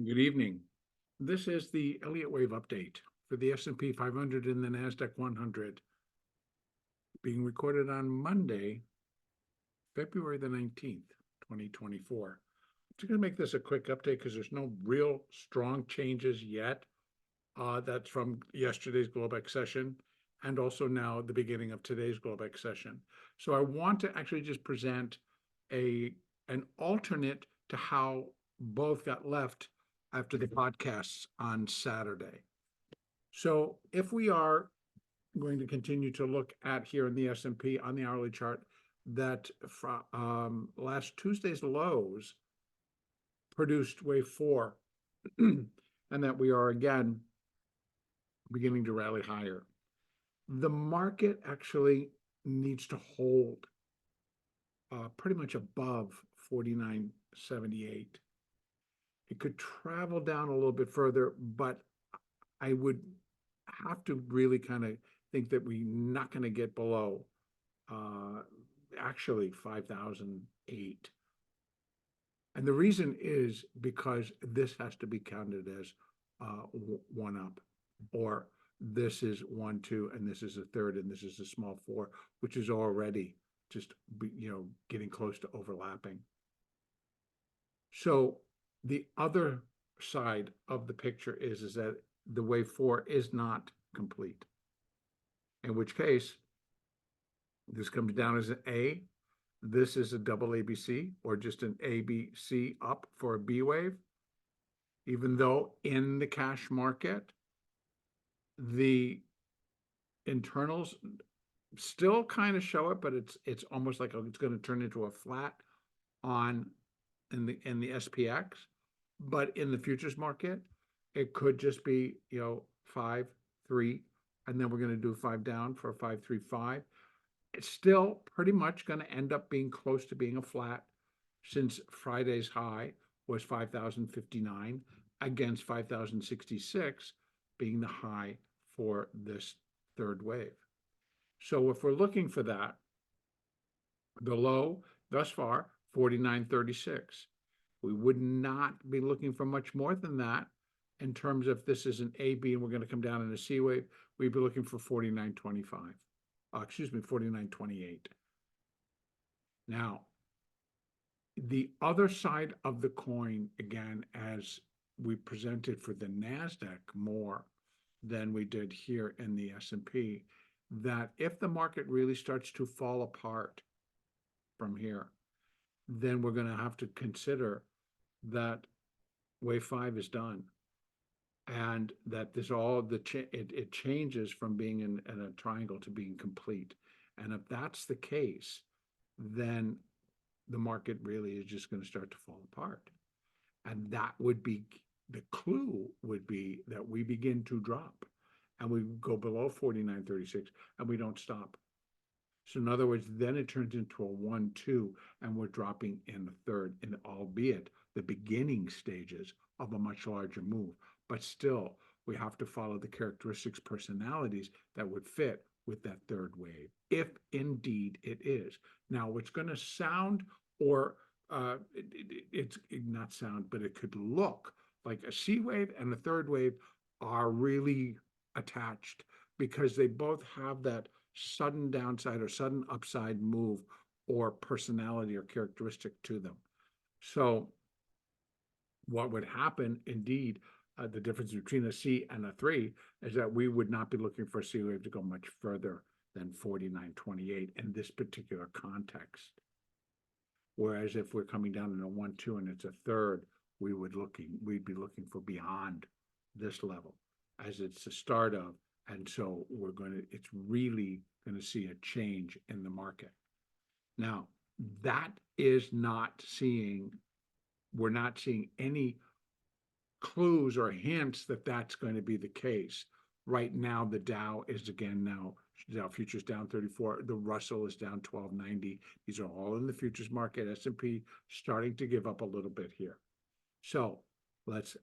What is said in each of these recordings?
Good evening. This is the Elliott wave update for the S&P 500 and the NASDAQ 100 being recorded on Monday, February the 19th, 2024. I'm just going to make this a quick update because there's no real strong changes yet. That's from yesterday's Globex session and also now the beginning of today's Globex session. So I want to actually just present an alternate to how both got left after the podcasts on Saturday. So if we are going to continue to look at here in the S&P on the hourly chart, that from last Tuesday's lows produced wave 4, and that we are again beginning to rally higher. The market actually needs to hold pretty much above 49.78. It could travel down a little bit further, but I would have to really kind of think that we're not going to get below actually 5,008. And the reason is because this has to be counted as one up, or this is 1, 2, and this is a third, and this is a small 4, which is already just, getting close to overlapping. So the other side of the picture is that the wave 4 is not complete, in which case this comes down as an A, this is a double ABC, or just an ABC up for a B wave, even though in the cash market the internals still kind of show it, but it's almost like it's going to turn into a flat on in the SPX. But in the futures market, it could just be 5, 3, and then we're going to do 5 down for a 5, 3, 5. It's still pretty much going to end up being close to being a flat, since Friday's high was 5,059 against 5,066 being the high for this third wave. So if we're looking for that, the low thus far 49.36. We would not be looking for much more than that in terms of this is an A, B, and we're going to come down in a C wave. We'd be looking for 49.25. 49.28. Now, the other side of the coin, again, as we presented for the NASDAQ more than we did here in the S&P, that if the market really starts to fall apart from here, then we're going to have to consider that wave 5 is done, and that this it changes from being in a triangle to being complete. And if that's the case, then the market really is just going to start to fall apart, and that would be the clue, would be that we begin to drop and we go below 49.36 and we don't stop. So in other words, then it turns into a 1, 2, and we're dropping in the third, and albeit the beginning stages of a much larger move. But still, we have to follow the characteristics, personalities that would fit with that third wave, if indeed it is. Now, it's going to sound, or it's not sound, but it could look like a C wave and a third wave are really attached, because they both have that sudden downside or sudden upside move or personality or characteristic to them. So what would happen, indeed, the difference between a C and a 3 is that we would not be looking for a C wave to go much further than 49.28 in this particular context. Whereas if we're coming down in a 1, 2 and it's a third, we'd be looking for beyond this level, as it's the start of. And so it's really going to see a change in the market. Now, we're not seeing any clues or hints that that's going to be the case. Right now, the Dow is Dow futures down 34. The Russell is down 1290. These are all in the futures market. S&P starting to give up a little bit here. So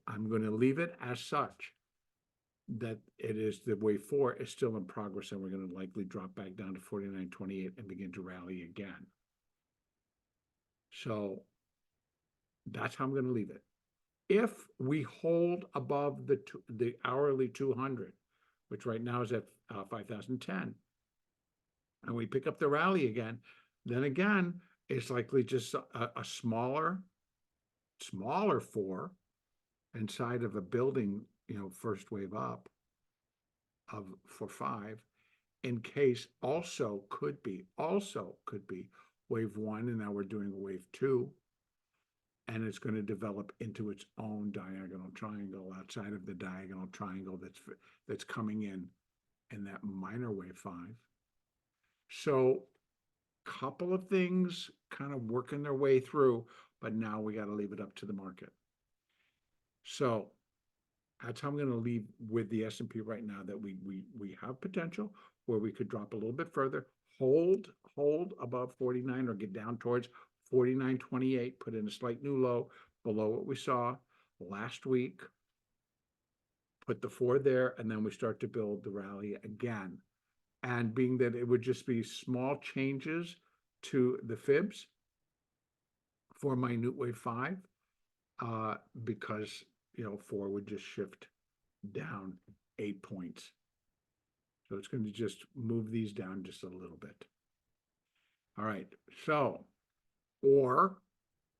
I'm going to leave it as such, that it is the wave 4 is still in progress, and we're going to likely drop back down to 49.28 and begin to rally again. So that's how I'm going to leave it. If we hold above the hourly 200, which right now is at 5,010, and we pick up the rally again, then again, it's likely just a smaller four inside of a building, first wave up for 5, in case also could be wave 1, and now we're doing wave 2, and it's going to develop into its own diagonal triangle outside of the diagonal triangle that's coming in that minor wave 5. So couple of things kind of working their way through, but now we got to leave it up to the market. So that's how I'm going to leave with the S&P right now, that we have potential where we could drop a little bit further, hold above 49 or get down towards 49.28, put in a slight new low below what we saw last week, put the 4 there, and then we start to build the rally again. And being that it would just be small changes to the fibs for minute wave 5, because 4 would just shift down 8 points. So it's going to just move these down just a little bit. All right, so, or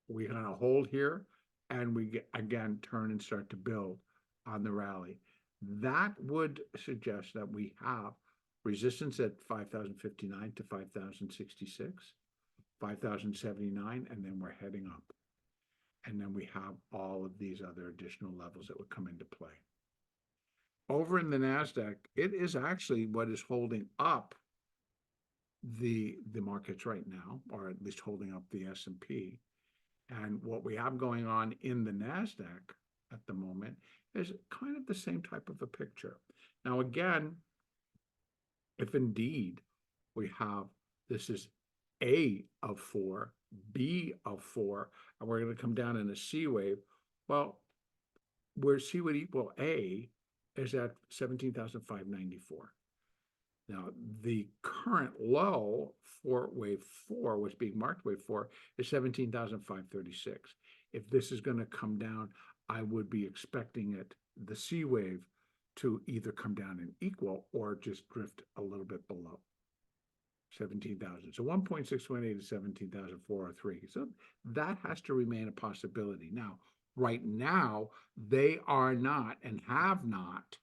we kind of hold here and we again turn and start to build on the rally. That would suggest that we have resistance at 5,059 to 5,066, 5,079, and then we're heading up. And then we have all of these other additional levels that would come into play. Over in the NASDAQ, it is actually what is holding up the markets right now, or at least holding up the S&P. And what we have going on in the NASDAQ at the moment is kind of the same type of a picture. Now, again, if indeed we have, this is A of 4, B of 4, and we're going to come down in a C wave, well, where C would equal A is at 17,594. Now, the current low for wave 4, what's being marked wave 4, is 17,536. If this is going to come down, I would be expecting it, the C wave, to either come down and equal or just drift a little bit below 17,000. So 1.618 is 17,403. So that has to remain a possibility. Now, right now, they are not and have not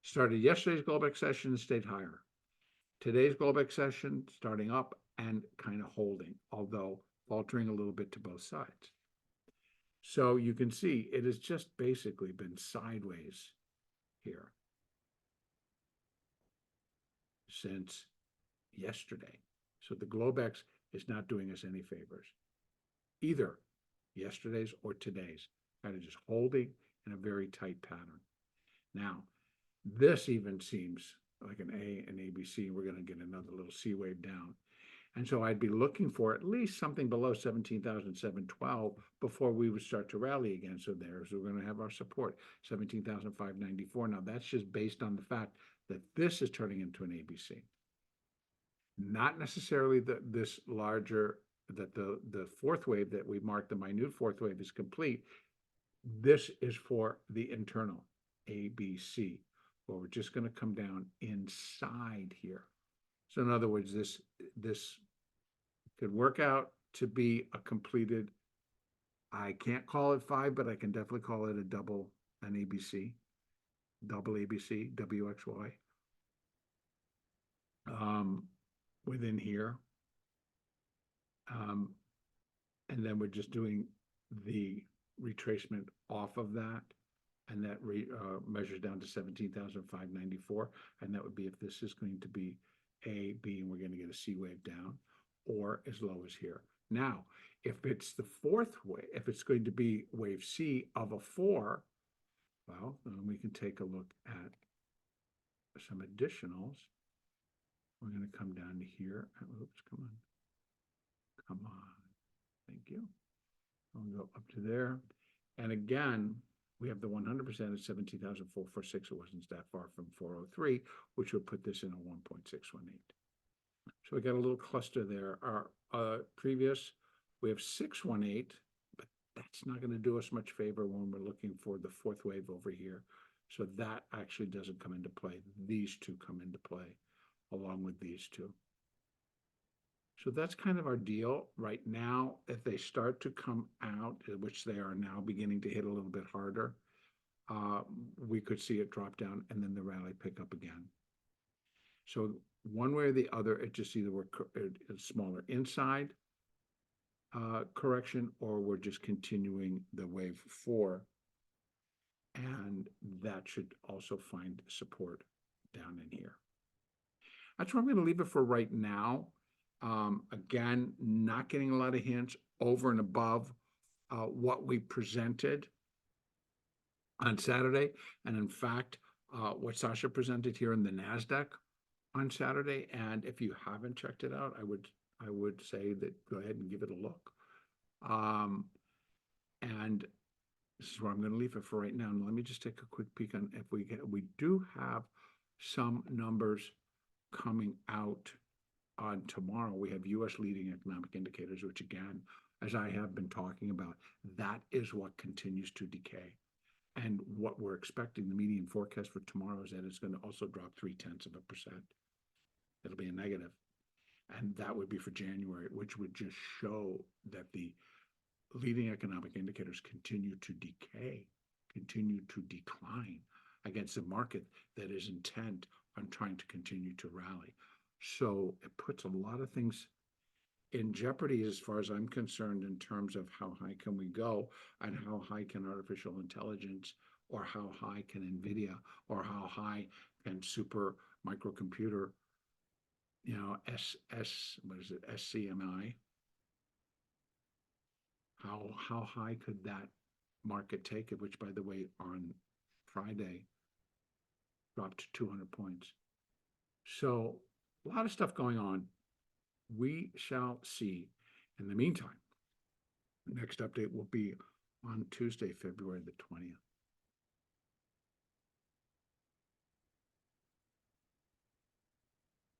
started yesterday's Globex session and stayed higher. Today's Globex session starting up and kind of holding, although faltering a little bit to both sides. So you can see it has just basically been sideways here since yesterday. So the Globex is not doing us any favors, either yesterday's or today's, kind of just holding in a very tight pattern. Now, this even seems like an A and ABC. We're going to get another little C wave down. And so I'd be looking for at least something below 17,712 before we would start to rally again. So we're going to have our support, 17,594. Now, that's just based on the fact that this is turning into an ABC. Not necessarily this larger, that the fourth wave that we marked, the minute fourth wave, is complete. This is for the internal ABC, where we're just going to come down inside here. So in other words, this could work out to be a completed, I can't call it 5, but I can definitely call it an ABC, double ABC, WXY, within here. And then we're just doing the retracement off of that, and that measures down to 17,594, and that would be if this is going to be A, B, and we're going to get a C wave down, or as low as here. Now, if it's the fourth wave, if it's going to be wave C of a 4, well, then we can take a look at some additionals. We're going to come down to here. Oops, come on. Thank you. We'll go up to there. And again, we have the 100% at 17,446. It wasn't that far from 403, which would put this in a 1.618. So we got a little cluster there. Our previous, we have 618, but that's not going to do us much favor when we're looking for the fourth wave over here. So that actually doesn't come into play. These two come into play along with these two. So that's kind of our deal right now. If they start to come out, which they are now beginning to hit a little bit harder, we could see it drop down and then the rally pick up again. So one way or the other, it just either we're a smaller inside correction, or we're just continuing the wave 4, and that should also find support down in here. That's where I'm going to leave it for right now. Again, not getting a lot of hints over and above what we presented on Saturday, and in fact, what Sasha presented here in the NASDAQ on Saturday. And if you haven't checked it out, I would say that go ahead and give it a look. And this is where I'm going to leave it for right now. And let me just take a quick peek on if we do have some numbers coming out on tomorrow. We have U.S. leading economic indicators, which again, as I have been talking about, that is what continues to decay. And what we're expecting, the median forecast for tomorrow is that it's going to also drop 0.3%. It'll be a negative. And that would be for January, which would just show that the leading economic indicators continue to decay, continue to decline against a market that is intent on trying to continue to rally. So it puts a lot of things in jeopardy as far as I'm concerned in terms of how high can we go and how high can artificial intelligence, or how high can NVIDIA, or how high can super microcomputer, SCMI, how high could that market take it, which by the way on Friday dropped 200 points. So a lot of stuff going on. We shall see. In the meantime, the next update will be on Tuesday, February the 20th.